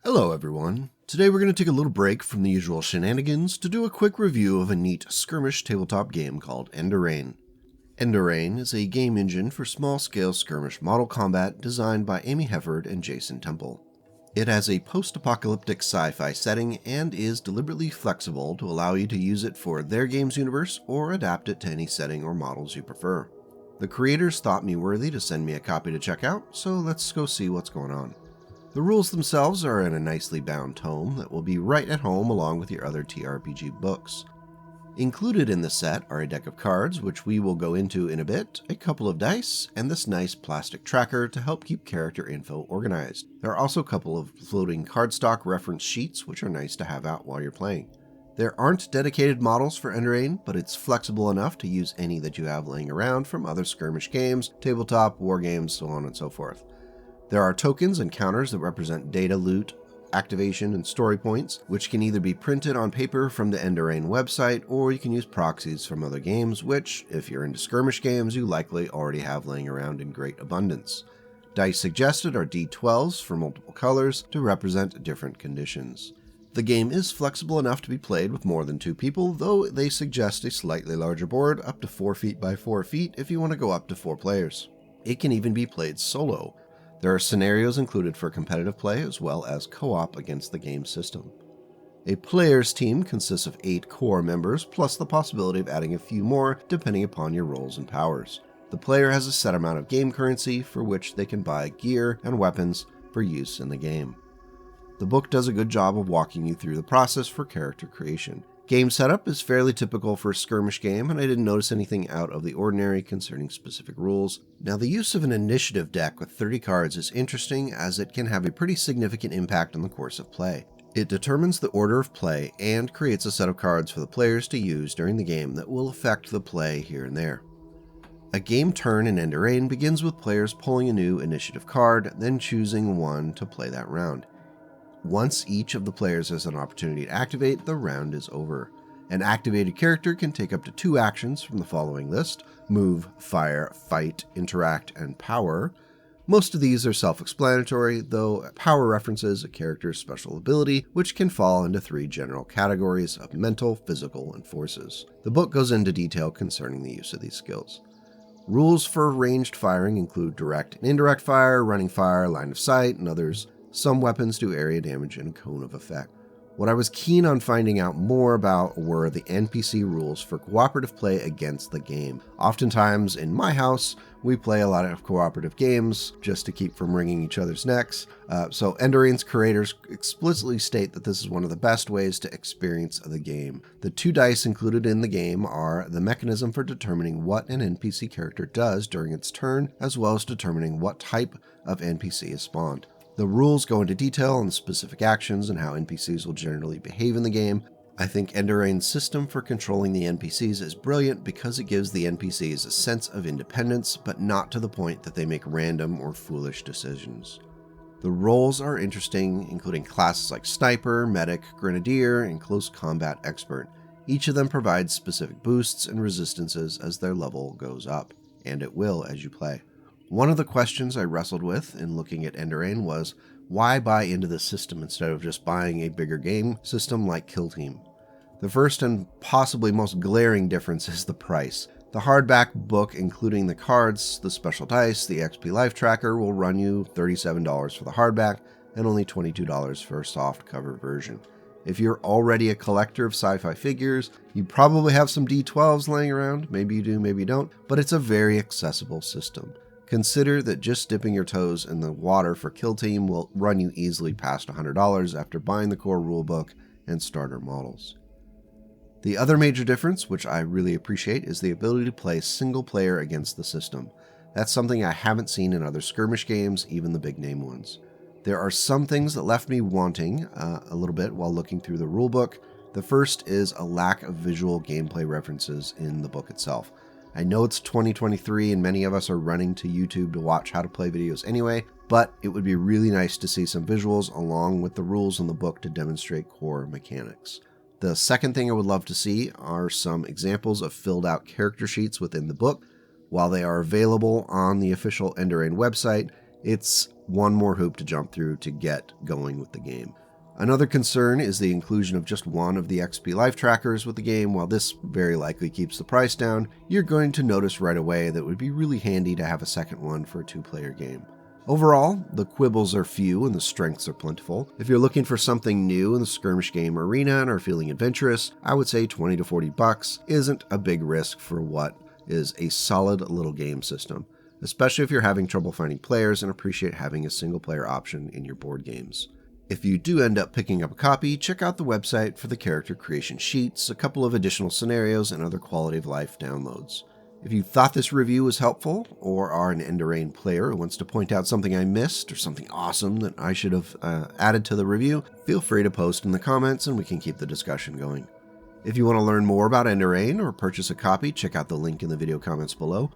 Hello everyone. Today we're going to take a little break from the usual shenanigans to do a quick review of a neat skirmish tabletop game called Enderain. Enderain is a game engine for small-scale skirmish model combat designed by Amy Hefford and Jason Temple. It has a post-apocalyptic sci-fi setting and is deliberately flexible to allow you to use it for their game's universe or adapt it to any setting or models you prefer. The creators thought me worthy to send me a copy to check out, so let's go see what's going on. The rules themselves are in a nicely bound tome that will be right at home along with your other TRPG books. Included in the set are a deck of cards, which we will go into in a bit, a couple of dice, and this nice plastic tracker to help keep character info organized. There are also a couple of floating cardstock reference sheets, which are nice to have out while you're playing. There aren't dedicated models for Enderain, but it's flexible enough to use any that you have laying around from other skirmish games, tabletop, war games, so on and so forth. There are tokens and counters that represent data loot, activation, and story points, which can either be printed on paper from the Enderain website, or you can use proxies from other games, which, if you're into skirmish games, you likely already have laying around in great abundance. Dice suggested are D12s for multiple colors to represent different conditions. The game is flexible enough to be played with more than 2 people, though they suggest a slightly larger board, up to 4 feet by 4 feet, if you want to go up to 4 players. It can even be played solo. There are scenarios included for competitive play as well as co-op against the game system. A player's team consists of 8 core members, plus the possibility of adding a few more depending upon your roles and powers. The player has a set amount of game currency for which they can buy gear and weapons for use in the game. The book does a good job of walking you through the process for character creation. Game setup is fairly typical for a skirmish game, and I didn't notice anything out of the ordinary concerning specific rules. Now, the use of an initiative deck with 30 cards is interesting, as it can have a pretty significant impact on the course of play. It determines the order of play and creates a set of cards for the players to use during the game that will affect the play here and there. A game turn in Enderain begins with players pulling a new initiative card, then choosing one to play that round. Once each of the players has an opportunity to activate, the round is over. An activated character can take up to 2 actions from the following list: move, fire, fight, interact, and power. Most of these are self-explanatory, though power references a character's special ability, which can fall into 3 general categories of mental, physical, and forces. The book goes into detail concerning the use of these skills. Rules for ranged firing include direct and indirect fire, running fire, line of sight, and others. Some weapons do area damage and a cone of effect. What I was keen on finding out more about were the NPC rules for cooperative play against the game. Oftentimes in my house, we play a lot of cooperative games just to keep from wringing each other's necks. So Enderain's creators explicitly state that this is one of the best ways to experience the game. The 2 dice included in the game are the mechanism for determining what an NPC character does during its turn, as well as determining what type of NPC is spawned. The rules go into detail on specific actions and how NPCs will generally behave in the game. I think Enderain's system for controlling the NPCs is brilliant because it gives the NPCs a sense of independence, but not to the point that they make random or foolish decisions. The roles are interesting, including classes like Sniper, Medic, Grenadier, and Close Combat Expert. Each of them provides specific boosts and resistances as their level goes up, and it will as you play. One of the questions I wrestled with in looking at Enderain was, why buy into this system instead of just buying a bigger game system like Kill Team? The first and possibly most glaring difference is the price. The hardback book, including the cards, the special dice, the XP Life Tracker, will run you $37 for the hardback and only $22 for a soft cover version. If you're already a collector of sci-fi figures, you probably have some D12s laying around. Maybe you do, maybe you don't, but it's a very accessible system. Consider that just dipping your toes in the water for Kill Team will run you easily past $100 after buying the core rulebook and starter models. The other major difference, which I really appreciate, is the ability to play single player against the system. That's something I haven't seen in other skirmish games, even the big name ones. There are some things that left me wanting a little bit while looking through the rulebook. The first is a lack of visual gameplay references in the book itself. I know it's 2023 and many of us are running to YouTube to watch how to play videos anyway, but it would be really nice to see some visuals along with the rules in the book to demonstrate core mechanics. The second thing I would love to see are some examples of filled out character sheets within the book. While they are available on the official Enderain website, it's one more hoop to jump through to get going with the game. Another concern is the inclusion of just one of the XP life trackers with the game. While this very likely keeps the price down, you're going to notice right away that it would be really handy to have a second one for a 2-player game. Overall, the quibbles are few and the strengths are plentiful. If you're looking for something new in the skirmish game arena and are feeling adventurous, I would say $20 to $40 isn't a big risk for what is a solid little game system, especially if you're having trouble finding players and appreciate having a single-player option in your board games. If you do end up picking up a copy, check out the website for the character creation sheets, a couple of additional scenarios, and other quality of life downloads. If you thought this review was helpful, or are an Enderain player who wants to point out something I missed or something awesome that I should have added to the review, feel free to post in the comments and we can keep the discussion going. If you want to learn more about Enderain or purchase a copy, check out the link in the video comments below.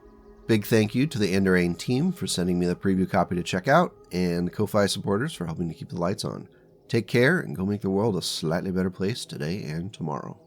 Big thank you to the Enderain team for sending me the preview copy to check out, and Ko-Fi supporters for helping to keep the lights on. Take care and go make the world a slightly better place today and tomorrow.